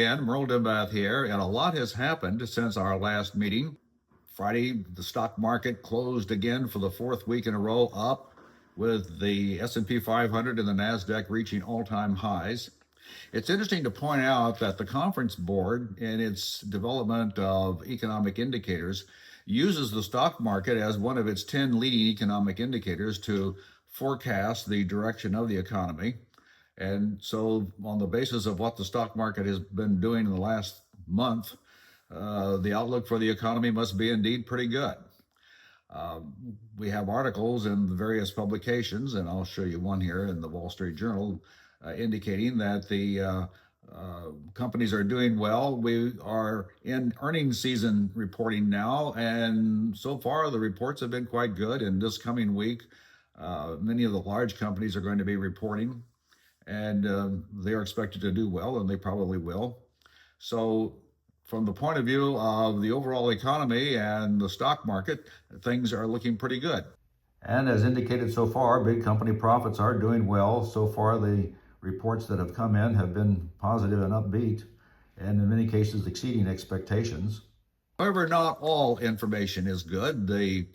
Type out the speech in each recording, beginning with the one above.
again, Merle Dimbath here, and a lot has happened since our last meeting. Friday, the stock market closed again for the fourth week in a row up, with the S&P 500 and the Nasdaq reaching all-time highs. It's interesting to point out that the Conference Board, in its development of economic indicators, uses the stock market as one of its 10 leading economic indicators to forecast the direction of the economy. And so, on the basis of what the stock market has been doing in the last month, the outlook for the economy must be indeed pretty good. We have articles in the various publications, and I'll show you one here in the Wall Street Journal, indicating that the companies are doing well. We are in earnings season reporting now, and so far the reports have been quite good. And this coming week, many of the large companies are going to be reporting, and they are expected to do well, and they probably will. So, from the point of view of the overall economy and the stock market, things are looking pretty good. And as indicated so far, big company profits are doing well. So far, the reports that have come in have been positive and upbeat, and in many cases exceeding expectations. However, not all information is good. The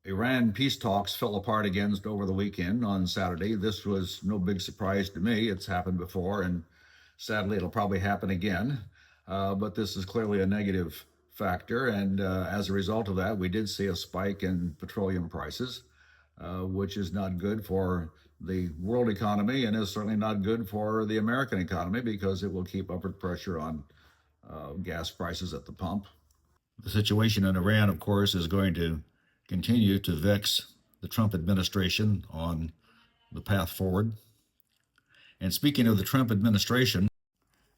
Iran peace talks fell apart again over the weekend on Saturday. This was no big surprise to me. It's happened before, and sadly, it'll probably happen again. But this is clearly a negative factor, and as a result of that, we did see a spike in petroleum prices, which is not good for the world economy and is certainly not good for the American economy, because it will keep upward pressure on gas prices at the pump. The situation in Iran, of course, is going to continue to vex the Trump administration on the path forward. And speaking of the Trump administration,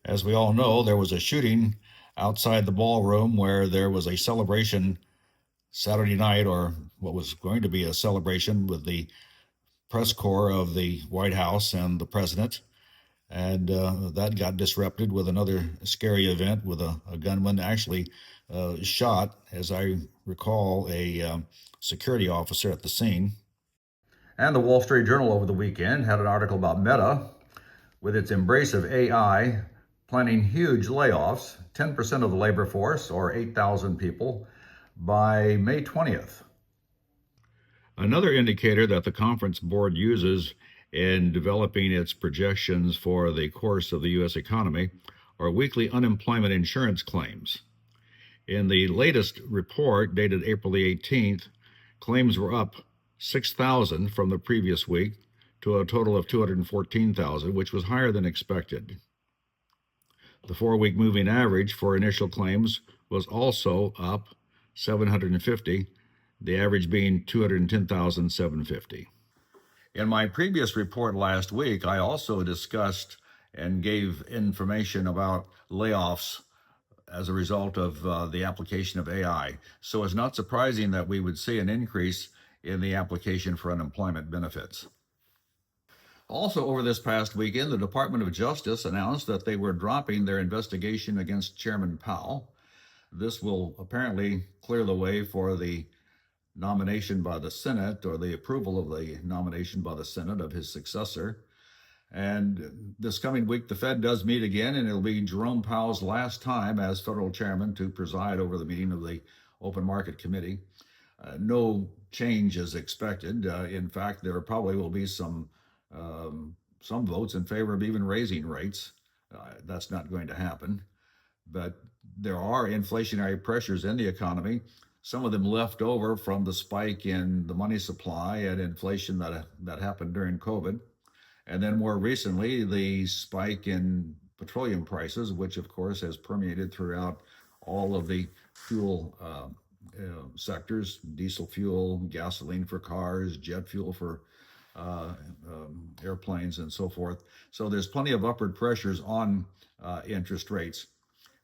as we all know, there was a shooting outside the ballroom where there was a celebration Saturday night, or what was going to be a celebration with the press corps of the White House and the president. And that got disrupted with another scary event with a gunman actually shot, as I recall, a security officer at the scene. And the Wall Street Journal over the weekend had an article about Meta, with its embrace of AI, planning huge layoffs, 10% of the labor force, or 8,000 people, by May 20th. Another indicator that the Conference Board uses in developing its projections for the course of the U.S. economy are weekly unemployment insurance claims. In the latest report, dated April the 18th, claims were up 6,000 from the previous week to a total of 214,000, which was higher than expected. The 4-week moving average for initial claims was also up 750, the average being 210,750. In my previous report last week, I also discussed and gave information about layoffs as a result of the application of AI. So it's not surprising that we would see an increase in the application for unemployment benefits. Also, over this past weekend, the Department of Justice announced that they were dropping their investigation against Chairman Powell. This will apparently clear the way for the nomination by the Senate, or the approval of the nomination by the Senate of his successor. And this coming week, the Fed does meet again, and it'll be Jerome Powell's last time as federal chairman to preside over the meeting of the Open Market Committee. No change is expected. In fact, there probably will be some votes in favor of even raising rates. That's not going to happen. But there are inflationary pressures in the economy, some of them left over from the spike in the money supply and inflation that happened during COVID. And then more recently, the spike in petroleum prices, which of course has permeated throughout all of the fuel sectors: diesel fuel, gasoline for cars, jet fuel for airplanes, and so forth. So there's plenty of upward pressures on interest rates.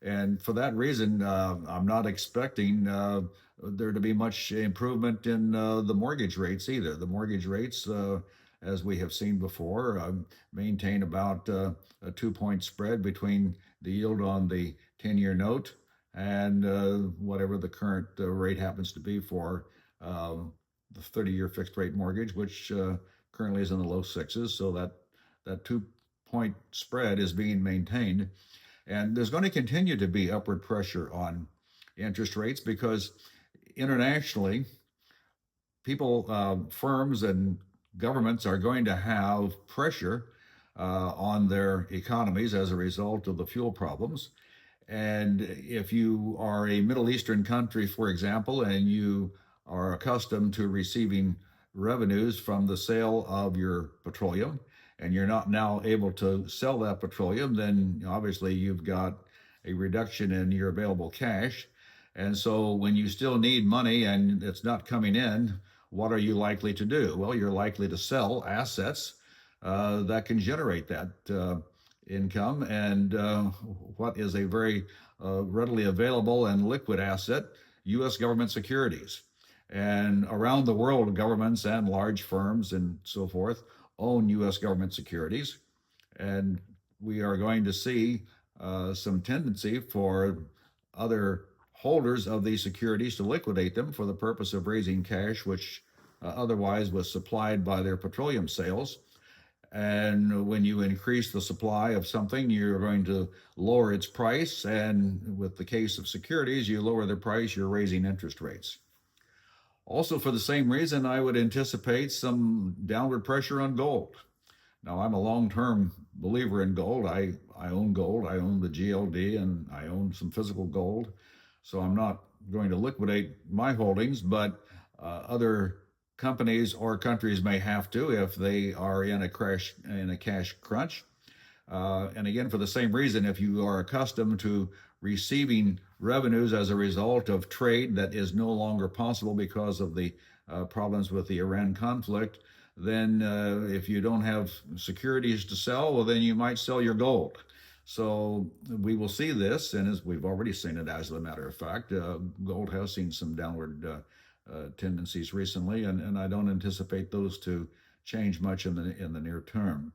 And for that reason, I'm not expecting there to be much improvement in the mortgage rates either. The mortgage rates, as we have seen before, maintain about a 2-point spread between the yield on the 10-year note and whatever the current rate happens to be for the 30-year fixed rate mortgage, which currently is in the low sixes. So that 2-point spread is being maintained. And there's going to continue to be upward pressure on interest rates because internationally, firms and governments are going to have pressure on their economies as a result of the fuel problems. And if you are a Middle Eastern country, for example, and you are accustomed to receiving revenues from the sale of your petroleum, and you're not now able to sell that petroleum, then obviously you've got a reduction in your available cash. And so when you still need money and it's not coming in, what are you likely to do? Well, you're likely to sell assets that can generate that income. And what is a very readily available and liquid asset? U.S. government securities. And around the world, governments and large firms and so forth own U.S. government securities. And we are going to see some tendency for other holders of these securities to liquidate them for the purpose of raising cash, which otherwise was supplied by their petroleum sales. And when you increase the supply of something, you're going to lower its price. And with the case of securities, you lower the price, you're raising interest rates. Also, for the same reason, I would anticipate some downward pressure on gold. Now, I'm a long-term believer in gold. I own gold. I own the GLD and I own some physical gold. So I'm not going to liquidate my holdings, but other companies or countries may have to if they are in a cash crunch. And again, for the same reason, if you are accustomed to receiving revenues as a result of trade that is no longer possible because of the problems with the Iran conflict, then if you don't have securities to sell, well, then you might sell your gold. So we will see this, and as we've already seen it, as a matter of fact, gold has seen some downward tendencies recently, and I don't anticipate those to change much in the near term.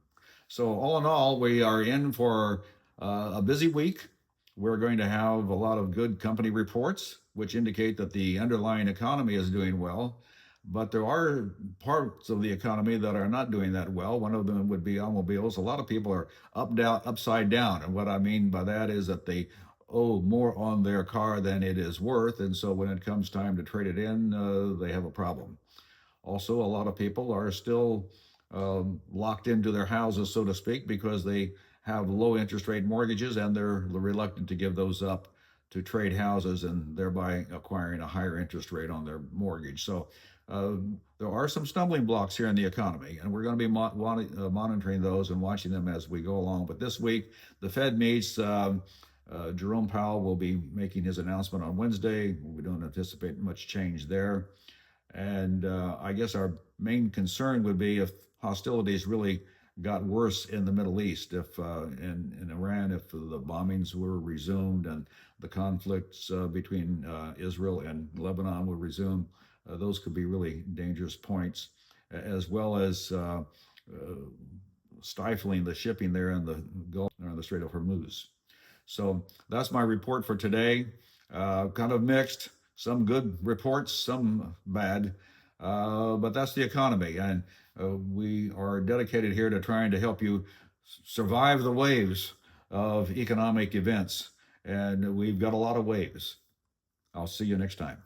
So all in all, we are in for a busy week. We're going to have a lot of good company reports, which indicate that the underlying economy is doing well. But there are parts of the economy that are not doing that well. One of them would be automobiles. A lot of people are upside down. And what I mean by that is that they owe more on their car than it is worth. And so when it comes time to trade it in, they have a problem. Also, a lot of people are still locked into their houses, so to speak, because they have low interest rate mortgages and they're reluctant to give those up to trade houses and thereby acquiring a higher interest rate on their mortgage. So there are some stumbling blocks here in the economy, and we're going to be monitoring those and watching them as we go along. But this week, the Fed meets. Jerome Powell will be making his announcement on Wednesday. We don't anticipate much change there. And I guess our main concern would be if hostilities really got worse in the Middle East, if in Iran, if the bombings were resumed and the conflicts between Israel and Lebanon would resume, those could be really dangerous points, as well as stifling the shipping there in the Gulf or the Strait of Hormuz. So that's my report for today. Kind of mixed. Some good reports, some bad, but that's the economy, and we are dedicated here to trying to help you survive the waves of economic events, and we've got a lot of waves. I'll see you next time.